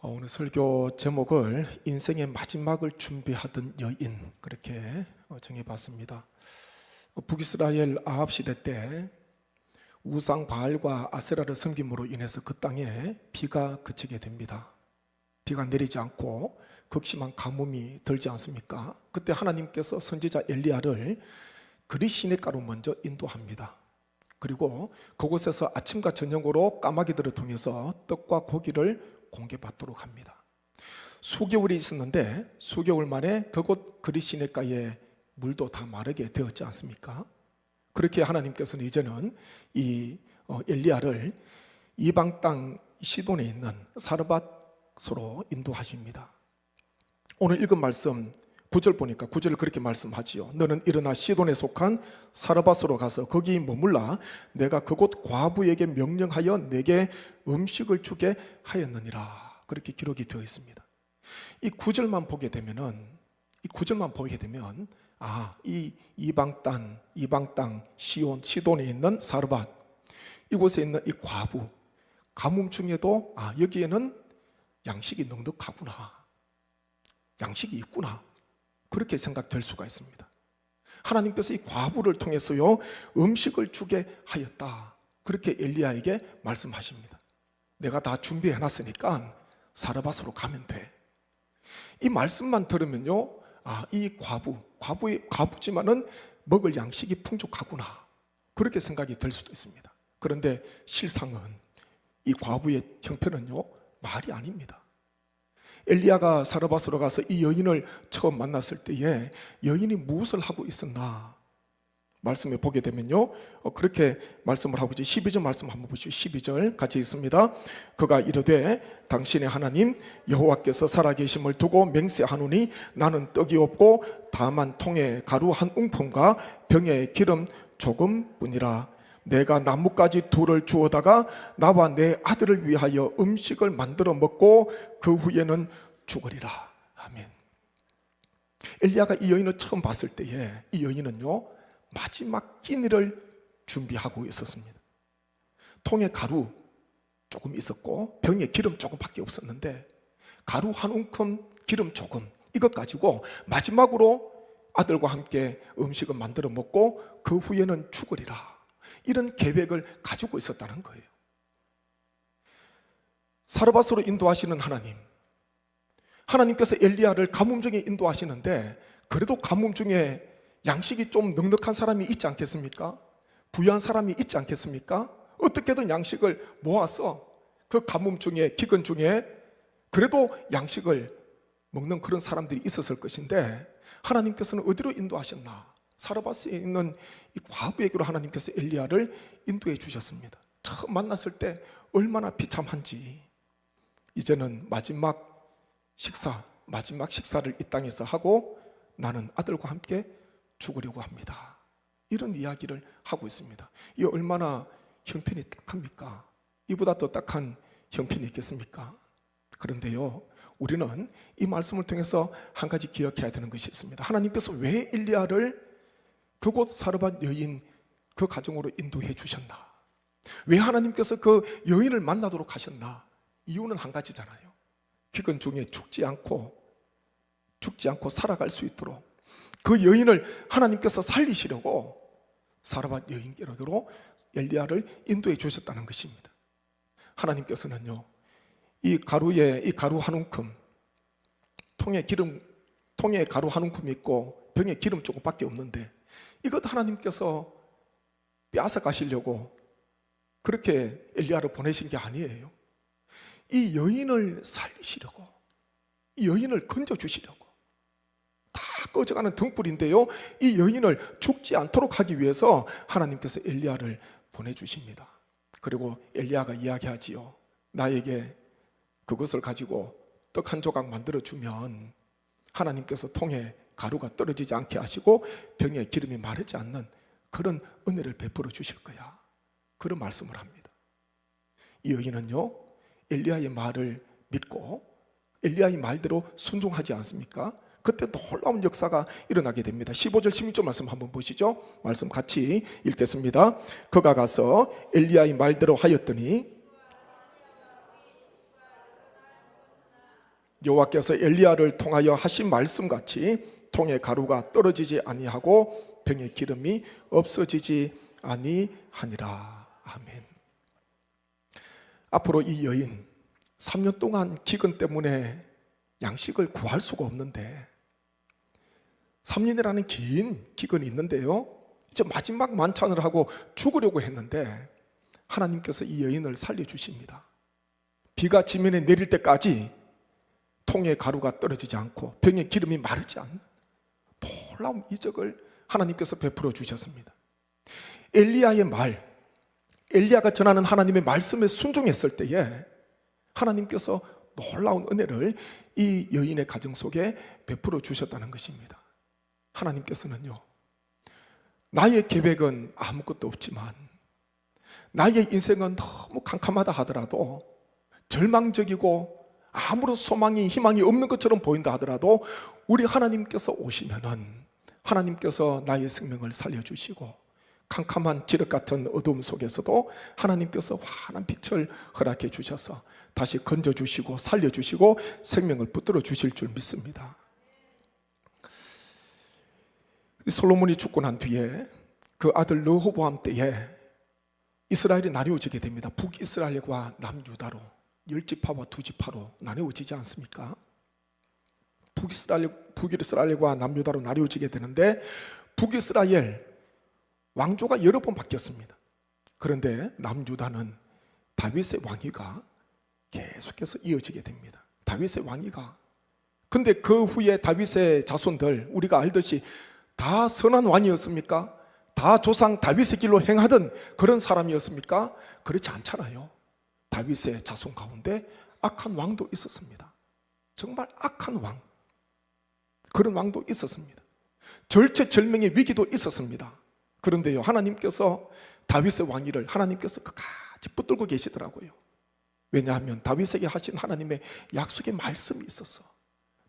오늘 설교 제목을 인생의 마지막을 준비하던 여인, 그렇게 정해봤습니다. 북이스라엘 아합 시대 때 우상 바알과 아세라를 섬김으로 인해서 그 땅에 비가 그치게 됩니다. 비가 내리지 않고 극심한 가뭄이 들지 않습니까? 그때 하나님께서 선지자 엘리야를 그리 시냇가로 먼저 인도합니다. 그리고 그곳에서 아침과 저녁으로 까마귀들을 통해서 떡과 고기를 공개받도록 합니다. 수개월이 있었는데 수개월 만에 그곳 그리 시냇가에 물도 다 마르게 되었지 않습니까? 그렇게 하나님께서는 이제는 이 엘리야를 이방 땅 시돈에 있는 사르밧으로 인도하십니다. 오늘 읽은 말씀 9절 보니까 9절을 그렇게 말씀하지요. 너는 일어나 시돈에 속한 사르밧으로 가서 거기 머물라. 내가 그곳 과부에게 명령하여 내게 음식을 주게 하였느니라. 그렇게 기록이 되어 있습니다. 이 9절만 보게 되면 이 이방 땅 시돈에 있는 사르밧, 이곳에 있는 이 과부, 가뭄 중에도 여기에는 양식이 넉넉하구나, 양식이 있구나, 그렇게 생각될 수가 있습니다. 하나님께서 이 과부를 통해서요 음식을 주게 하였다, 그렇게 엘리야에게 말씀하십니다. 내가 다 준비해 놨으니까 사르밧으로 가면 돼. 이 말씀만 들으면요, 이 과부지만은 먹을 양식이 풍족하구나, 그렇게 생각이 들 수도 있습니다. 그런데 실상은 이 과부의 형편은요 말이 아닙니다. 엘리야가 사르밧으로 가서 이 여인을 처음 만났을 때에 여인이 무엇을 하고 있었나 말씀에 보게 되면요 그렇게 말씀을 하고 있죠. 12절 말씀 한번 보시죠. 12절 같이 읽습니다. 그가 이르되 당신의 하나님 여호와께서 살아계심을 두고 맹세하노니 나는 떡이 없고 다만 통에 가루 한 웅품과 병에 기름 조금뿐이라. 내가 나뭇가지 둘을 주워다가 나와 내 아들을 위하여 음식을 만들어 먹고 그 후에는 죽으리라. 아멘. 엘리야가 이 여인을 처음 봤을 때에 이 여인은요 마지막 끼니를 준비하고 있었습니다. 통에 가루 조금 있었고 병에 기름 조금밖에 없었는데 가루 한 움큼 기름 조금, 이것 가지고 마지막으로 아들과 함께 음식을 만들어 먹고 그 후에는 죽으리라, 이런 계획을 가지고 있었다는 거예요. 사르밧으로 인도하시는 하나님께서 엘리야를 가뭄 중에 인도하시는데 그래도 가뭄 중에 양식이 좀 넉넉한 사람이 있지 않겠습니까? 부유한 사람이 있지 않겠습니까? 어떻게든 양식을 모아서 그 가뭄 중에, 기근 중에 그래도 양식을 먹는 그런 사람들이 있었을 것인데 하나님께서는 어디로 인도하셨나? 사르밧에 있는 이 과부에게로 하나님께서 엘리야를 인도해 주셨습니다. 처음 만났을 때 얼마나 비참한지 이제는 마지막 식사를 이 땅에서 하고 나는 아들과 함께 죽으려고 합니다, 이런 이야기를 하고 있습니다. 이 얼마나 형편이 딱합니까? 이보다 더 딱한 형편이 있겠습니까? 그런데요 우리는 이 말씀을 통해서 한 가지 기억해야 되는 것이 있습니다. 하나님께서 왜 엘리야를 그곳 사르밧 여인 그 가정으로 인도해 주셨나? 왜 하나님께서 그 여인을 만나도록 하셨나? 이유는 한 가지잖아요. 기근 중에 죽지 않고 살아갈 수 있도록 그 여인을 하나님께서 살리시려고 사르밧 여인께로 엘리야를 인도해 주셨다는 것입니다. 하나님께서는요 이 가루 한 움큼, 통에 가루 한 움큼 있고 병에 기름 조금밖에 없는데 이것 하나님께서 빼앗아 가시려고 그렇게 엘리야를 보내신 게 아니에요. 이 여인을 살리시려고, 이 여인을 건져주시려고. 다 꺼져가는 등불인데요 이 여인을 죽지 않도록 하기 위해서 하나님께서 엘리야를 보내주십니다. 그리고 엘리야가 이야기하지요. 나에게 그것을 가지고 떡 한 조각 만들어주면 하나님께서 통에 가루가 떨어지지 않게 하시고 병에 기름이 마르지 않는 그런 은혜를 베풀어 주실 거야, 그런 말씀을 합니다. 이 여인은요 엘리야의 말을 믿고 엘리야의 말대로 순종하지 않습니까? 그때 놀라운 역사가 일어나게 됩니다. 15절 16절 말씀 한번 보시죠. 말씀 같이 읽겠습니다. 그가 가서 엘리야의 말대로 하였더니 여호와께서 엘리야를 통하여 하신 말씀같이 통의 가루가 떨어지지 아니하고 병의 기름이 없어지지 아니하니라. 아멘. 앞으로 이 여인 3년 동안 기근 때문에 양식을 구할 수가 없는데 3년이라는 긴 기근이 있는데요, 이제 마지막 만찬을 하고 죽으려고 했는데 하나님께서 이 여인을 살려주십니다. 비가 지면에 내릴 때까지 통의 가루가 떨어지지 않고 병의 기름이 마르지 않는 놀라운 이적을 하나님께서 베풀어 주셨습니다. 엘리야의 말, 엘리야가 전하는 하나님의 말씀에 순종했을 때에 하나님께서 놀라운 은혜를 이 여인의 가정 속에 베풀어 주셨다는 것입니다. 하나님께서는요, 나의 계획은 아무것도 없지만 나의 인생은 너무 캄캄하다 하더라도, 절망적이고 아무런 소망이 희망이 없는 것처럼 보인다 하더라도 우리 하나님께서 오시면은 하나님께서 나의 생명을 살려주시고 캄캄한 지륵 같은 어두움 속에서도 하나님께서 환한 빛을 허락해 주셔서 다시 건져주시고 살려주시고 생명을 붙들어 주실 줄 믿습니다. 솔로몬이 죽고 난 뒤에 그 아들 르호보암 때에 이스라엘이 나뉘어지게 됩니다. 북이스라엘과 남유다로, 10지파와 2지파로 나뉘어지지 않습니까? 북이스라엘과 남유다로 나뉘어지게 되는데 북이스라엘 왕조가 여러 번 바뀌었습니다. 그런데 남유다는 다윗의 왕위가 계속해서 이어지게 됩니다. 다윗의 왕위가. 근데 그 후에 다윗의 자손들, 우리가 알듯이 다 선한 왕이었습니까? 다 조상 다윗의 길로 행하던 그런 사람이었습니까? 그렇지 않잖아요. 다윗의 자손 가운데 악한 왕도 있었습니다. 정말 악한 왕, 그런 왕도 있었습니다. 절체절명의 위기도 있었습니다. 그런데요, 하나님께서 다윗의 왕위를 하나님께서 끝까지 붙들고 계시더라고요. 왜냐하면 다윗에게 하신 하나님의 약속의 말씀이 있어서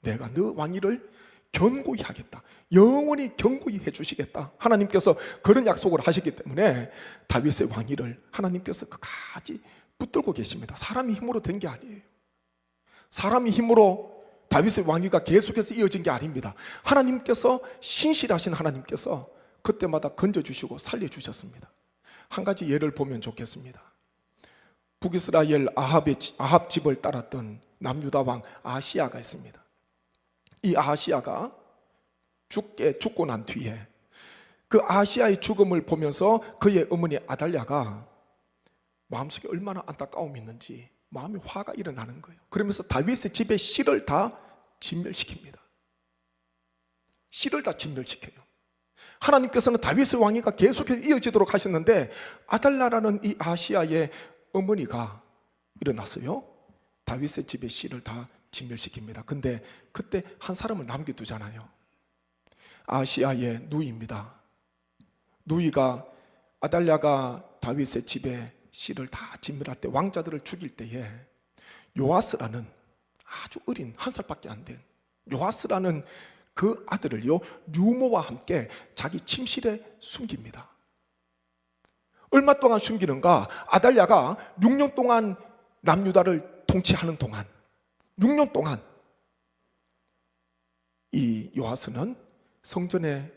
내가 너 왕위를 견고히 하겠다, 영원히 견고히 해주시겠다, 하나님께서 그런 약속을 하셨기 때문에 다윗의 왕위를 하나님께서 끝까지 붙들고 계십니다. 사람이 힘으로 된 게 아니에요. 사람이 힘으로 다윗의 왕위가 계속해서 이어진 게 아닙니다. 하나님께서, 신실하신 하나님께서 그때마다 건져주시고 살려주셨습니다. 한 가지 예를 보면 좋겠습니다. 북이스라엘 아합 집을 따랐던 남유다 왕 아하시야가 있습니다. 이 아하시야가 죽고 난 뒤에 그 아하시야의 죽음을 보면서 그의 어머니 아달랴가 마음속에 얼마나 안타까움이 있는지 마음에 화가 일어나는 거예요. 그러면서 다윗의 집에 씨를 다 진멸시킵니다. 씨를 다 진멸시켜요. 하나님께서는 다윗의 왕위가 계속해서 이어지도록 하셨는데 아달랴라는 이 아하시야의 어머니가 일어났어요. 다윗의 집에 씨를 다 진멸시킵니다. 근데 그때 한 사람을 남겨두잖아요. 아하시야의 누이입니다. 누이가 아달랴가 다윗의 집에 씨를 다 진멸할 때, 왕자들을 죽일 때에 요아스라는 아주 어린, 한 살밖에 안 된 요아스라는 그 아들을요, 유모와 함께 자기 침실에 숨깁니다. 얼마 동안 숨기는가? 아달랴가 6년 동안 남유다를 통치하는 동안, 6년 동안 이 요아스는 성전에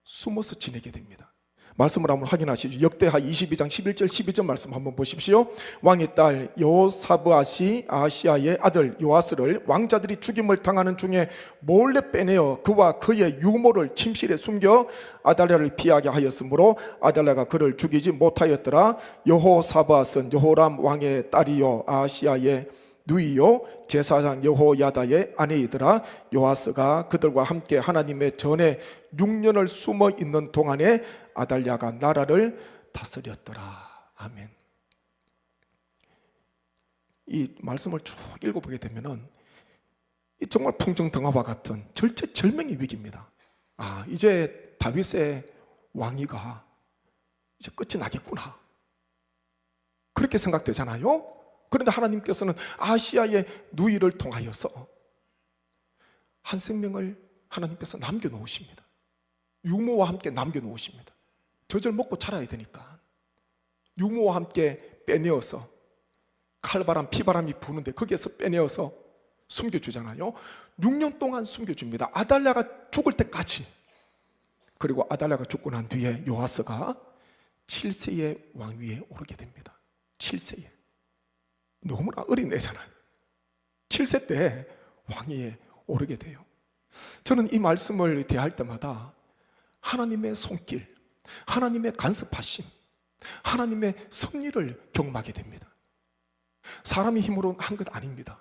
숨어서 지내게 됩니다. 말씀을 한번 확인하시죠. 역대하 22장 11절 12절 말씀 한번 보십시오. 왕의 딸 여호사브앗이 아하시야의 아들 요아스를 왕자들이 죽임을 당하는 중에 몰래 빼내어 그와 그의 유모를 침실에 숨겨 아달랴를 피하게 하였으므로 아달랴가 그를 죽이지 못하였더라. 여호사브앗은 여호람 왕의 딸이요 아하시야의 누이요 제사장 여호야다의 아내이더라. 요아스가 그들과 함께 하나님의 전에 6년을 숨어 있는 동안에 아달랴가 나라를 다스렸더라. 아멘. 이 말씀을 쭉 읽어보게 되면은 정말 풍정등화와 같은 절체절명의 위기입니다. 이제 다윗의 왕위가 이제 끝이 나겠구나, 그렇게 생각되잖아요. 그런데 하나님께서는 아하시야의 누이를 통하여서 한 생명을 하나님께서 남겨놓으십니다. 유모와 함께 남겨놓으십니다. 젖을 먹고 자라야 되니까 유모와 함께 빼내어서 칼바람, 피바람이 부는데 거기에서 빼내어서 숨겨주잖아요. 6년 동안 숨겨줍니다. 아달랴가 죽을 때까지. 그리고 아달랴가 죽고 난 뒤에 요아스가 7세의 왕위에 오르게 됩니다. 7세에. 너무나 어린 애잖아요. 7세 때 왕위에 오르게 돼요. 저는 이 말씀을 대할 때마다 하나님의 손길, 하나님의 간섭하심, 하나님의 섭리를 경험하게 됩니다. 사람의 힘으로 한 것 아닙니다.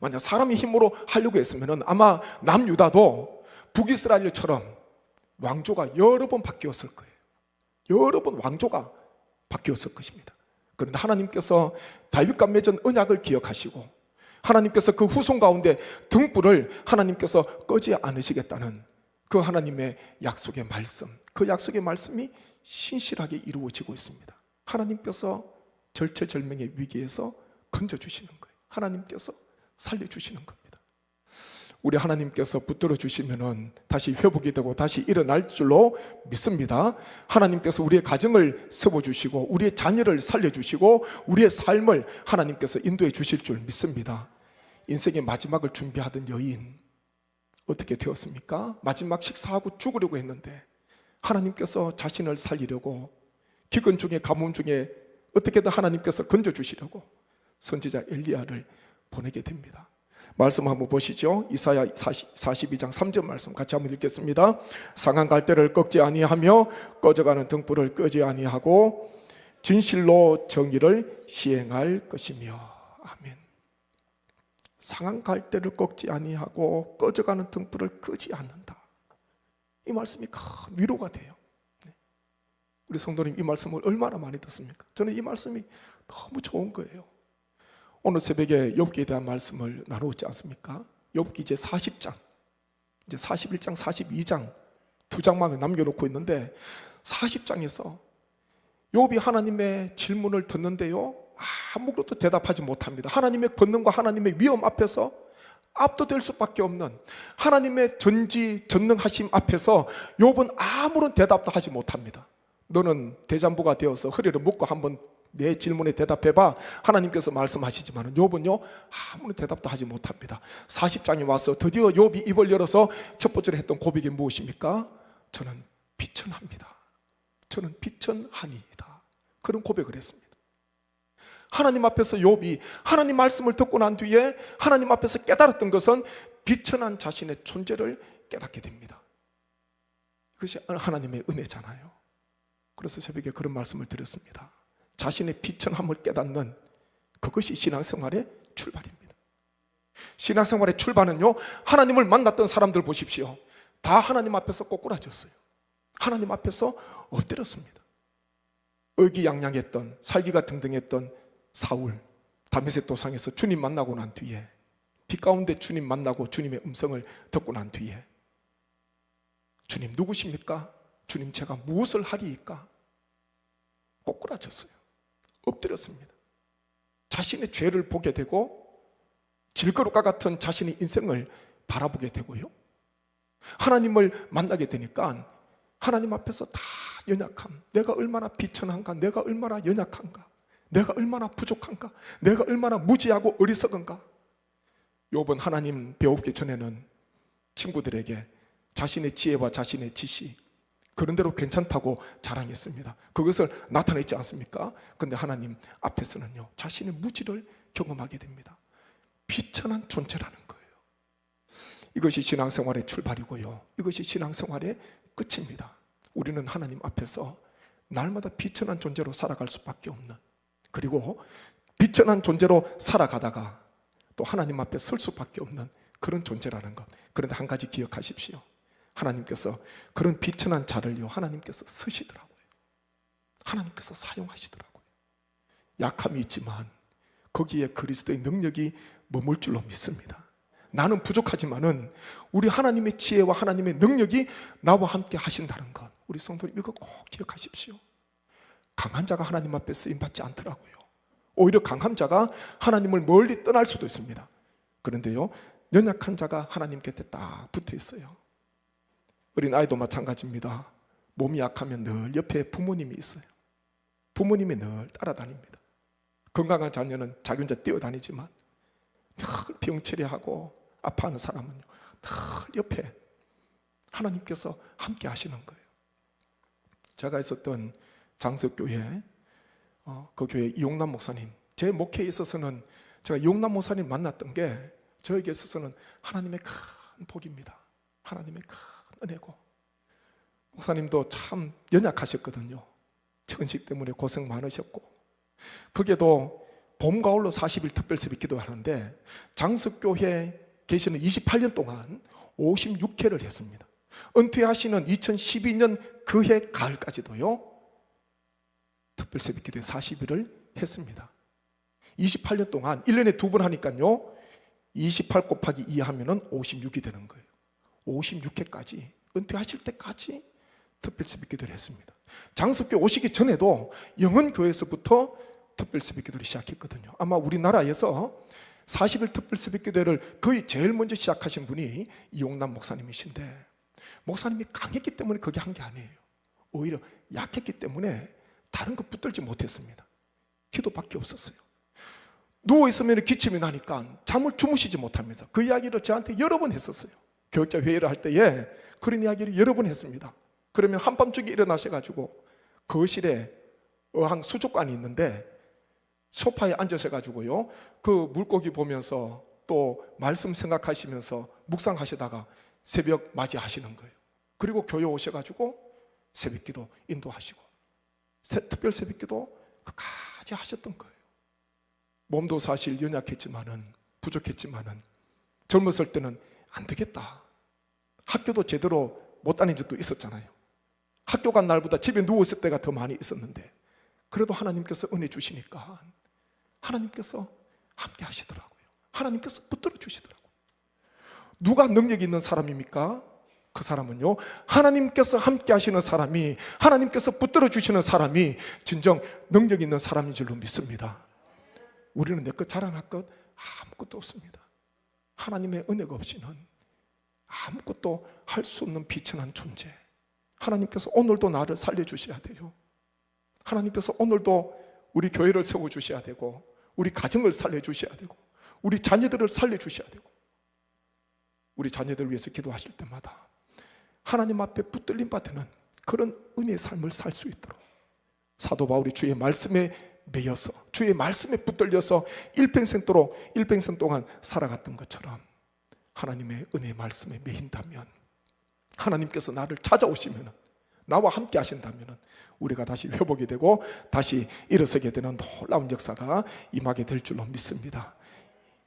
만약 사람의 힘으로 하려고 했으면 아마 남유다도 북이스라엘처럼 왕조가 여러 번 바뀌었을 거예요. 여러 번 왕조가 바뀌었을 것입니다. 그런데 하나님께서 다윗과 맺은 언약을 기억하시고 하나님께서 그 후손 가운데 등불을 하나님께서 끄지 않으시겠다는 그 하나님의 약속의 말씀, 그 약속의 말씀이 신실하게 이루어지고 있습니다. 하나님께서 절체절명의 위기에서 건져주시는 거예요. 하나님께서 살려주시는 겁니다. 우리 하나님께서 붙들어 주시면은 다시 회복이 되고 다시 일어날 줄로 믿습니다. 하나님께서 우리의 가정을 세워주시고 우리의 자녀를 살려주시고 우리의 삶을 하나님께서 인도해 주실 줄 믿습니다. 인생의 마지막을 준비하던 여인 어떻게 되었습니까? 마지막 식사하고 죽으려고 했는데 하나님께서 자신을 살리려고 기근 중에 가뭄 중에 어떻게든 하나님께서 건져주시려고 선지자 엘리야를 보내게 됩니다. 말씀 한번 보시죠. 이사야 42장 3절 말씀 같이 한번 읽겠습니다. 상한 갈대를 꺾지 아니하며 꺼져가는 등불을 끄지 아니하고 진실로 정의를 시행할 것이며. 아멘. 상한 갈대를 꺾지 아니하고 꺼져가는 등불을 끄지 않는다. 이 말씀이 큰 위로가 돼요. 우리 성도님 이 말씀을 얼마나 많이 듣습니까? 저는 이 말씀이 너무 좋은 거예요. 오늘 새벽에 욥기에 대한 말씀을 나누었지 않습니까? 욥기 이제 40장, 이제 41장, 42장 두 장만 남겨놓고 있는데 40장에서 욥이 하나님의 질문을 듣는데요 아무것도 대답하지 못합니다. 하나님의 권능과 하나님의 위엄 앞에서 압도될 수밖에 없는 하나님의 전지전능하심 앞에서 욥은 아무런 대답도 하지 못합니다. 너는 대장부가 되어서 허리를 묶고 한번 내 질문에 대답해봐. 하나님께서 말씀하시지만 욥은요 아무런 대답도 하지 못합니다. 40장에 와서 드디어 욥이 입을 열어서 첫 번째로 했던 고백이 무엇입니까? 저는 비천합니다. 저는 비천하니이다. 그런 고백을 했습니다. 하나님 앞에서 욥이 하나님 말씀을 듣고 난 뒤에 하나님 앞에서 깨달았던 것은 비천한 자신의 존재를 깨닫게 됩니다. 그것이 하나님의 은혜잖아요. 그래서 새벽에 그런 말씀을 드렸습니다. 자신의 비천함을 깨닫는 그것이 신앙생활의 출발입니다. 신앙생활의 출발은요 하나님을 만났던 사람들 보십시오. 다 하나님 앞에서 꼬꾸라졌어요. 하나님 앞에서 엎드렸습니다. 의기양양했던 살기가 등등했던 사울 다메섹 도상에서 주님 만나고 난 뒤에 빛 가운데 주님 만나고 주님의 음성을 듣고 난 뒤에 주님 누구십니까? 주님 제가 무엇을 하리이까? 꼬꾸라졌어요. 엎드렸습니다. 자신의 죄를 보게 되고 질그릇과 같은 자신의 인생을 바라보게 되고요 하나님을 만나게 되니까 하나님 앞에서 다 연약함, 내가 얼마나 비천한가, 내가 얼마나 연약한가, 내가 얼마나 부족한가, 내가 얼마나 무지하고 어리석은가. 욥은 하나님 배우기 전에는 친구들에게 자신의 지혜와 자신의 지식 그런 대로 괜찮다고 자랑했습니다. 그것을 나타냈지 않습니까? 그런데 하나님 앞에서는요 자신의 무지를 경험하게 됩니다. 비천한 존재라는 거예요. 이것이 신앙생활의 출발이고요 이것이 신앙생활의 끝입니다. 우리는 하나님 앞에서 날마다 비천한 존재로 살아갈 수밖에 없는, 그리고 비천한 존재로 살아가다가 또 하나님 앞에 설 수밖에 없는 그런 존재라는 것. 그런데 한 가지 기억하십시오. 하나님께서 그런 비천한 자를요 하나님께서 쓰시더라고요. 하나님께서 사용하시더라고요. 약함이 있지만 거기에 그리스도의 능력이 머물 줄로 믿습니다. 나는 부족하지만은 우리 하나님의 지혜와 하나님의 능력이 나와 함께 하신다는 것, 우리 성도님 이거 꼭 기억하십시오. 강한 자가 하나님 앞에 쓰임받지 않더라고요. 오히려 강한 자가 하나님을 멀리 떠날 수도 있습니다. 그런데요 연약한 자가 하나님 곁에 딱 붙어 있어요. 어린 아이도 마찬가지입니다. 몸이 약하면 늘 옆에 부모님이 있어요. 부모님이 늘 따라다닙니다. 건강한 자녀는 자기 혼자 뛰어다니지만 늘 병치레하고 아파하는 사람은요, 늘 옆에 하나님께서 함께 하시는 거예요. 제가 있었던 장석교회, 그 교회 이용남 목사님, 제 목회에 있어서는 제가 이용남 목사님 만났던 게 저에게 있어서는 하나님의 큰 복입니다. 하나님의 큰 은혜고, 목사님도 참 연약하셨거든요. 천식 때문에 고생 많으셨고, 그게도 봄, 가을로 40일 특별새벽 기도하는데 장석교회 계시는 28년 동안 56회를 했습니다. 은퇴하시는 2012년 그해 가을까지도요, 특별새벽 기도에 40일을 했습니다. 28년 동안 1년에 2번 하니까요, 28 곱하기 2 하면은 56이 되는 거예요. 56회까지, 은퇴하실 때까지 특별새벽 기도를 했습니다. 장석교 오시기 전에도 영은교회에서부터 특별새벽 기도를 시작했거든요. 아마 우리나라에서 40일 특별새벽 기도를 거의 제일 먼저 시작하신 분이 이용남 목사님이신데, 목사님이 강했기 때문에 그게 한 게 아니에요. 오히려 약했기 때문에 다른 거 붙들지 못했습니다. 기도밖에 없었어요. 누워있으면 기침이 나니까 잠을 주무시지 못하면서 그 이야기를 저한테 여러 번 했었어요. 교육자 회의를 할 때에 그런 이야기를 여러 번 했습니다. 그러면 한밤중에 일어나셔가지고 거실에 어항 수족관이 있는데 소파에 앉으셔가지고요, 그 물고기 보면서 또 말씀 생각하시면서 묵상하시다가 새벽 맞이하시는 거예요. 그리고 교회 오셔가지고 새벽기도 인도하시고 특별 새벽기도 끝까지 하셨던 거예요. 몸도 사실 연약했지만은, 부족했지만은 젊었을 때는 안 되겠다, 학교도 제대로 못 다닌 적도 있었잖아요. 학교 간 날보다 집에 누웠을 때가 더 많이 있었는데, 그래도 하나님께서 은혜 주시니까 하나님께서 함께 하시더라고요. 하나님께서 붙들어 주시더라고요. 누가 능력 있는 사람입니까? 그 사람은요, 하나님께서 함께 하시는 사람이, 하나님께서 붙들어 주시는 사람이 진정 능력 있는 사람인 줄로 믿습니다. 우리는 내 것 자랑할 것 아무것도 없습니다. 하나님의 은혜가 없이는 아무것도 할 수 없는 비천한 존재. 하나님께서 오늘도 나를 살려주셔야 돼요. 하나님께서 오늘도 우리 교회를 세워주셔야 되고, 우리 가정을 살려주셔야 되고, 우리 자녀들을 살려주셔야 되고, 우리 자녀들 위해서 기도하실 때마다 하나님 앞에 붙들림 받는 그런 은혜의 삶을 살 수 있도록 사도 바울이 주의 말씀에 매여서, 주의 말씀에 붙들려서 일평생 동안 살아갔던 것처럼 하나님의 은혜의 말씀에 매인다면, 하나님께서 나를 찾아오시면, 나와 함께 하신다면 우리가 다시 회복이 되고 다시 일어서게 되는 놀라운 역사가 임하게 될 줄로 믿습니다.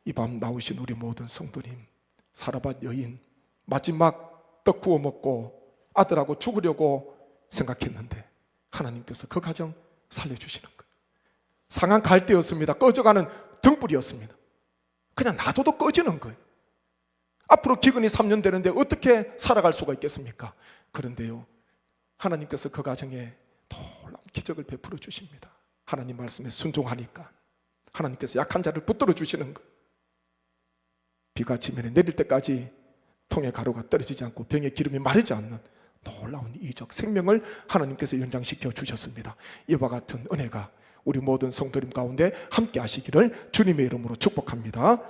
이 밤 나오신 우리 모든 성도님, 사라밧 여인 마지막 떡 구워 먹고 아들하고 죽으려고 생각했는데 하나님께서 그 가정 살려주시는 거예요. 상한 갈대였습니다. 꺼져가는 등불이었습니다. 그냥 놔둬도 꺼지는 거예요. 앞으로 기근이 3년 되는데 어떻게 살아갈 수가 있겠습니까? 그런데요, 하나님께서 그 가정에 놀라운 기적을 베풀어 주십니다. 하나님 말씀에 순종하니까 하나님께서 약한 자를 붙들어 주시는 것. 비가 지면에 내릴 때까지 통에 가루가 떨어지지 않고 병에 기름이 마르지 않는 놀라운 이적 생명을 하나님께서 연장시켜 주셨습니다. 이와 같은 은혜가 우리 모든 성도님 가운데 함께 하시기를 주님의 이름으로 축복합니다.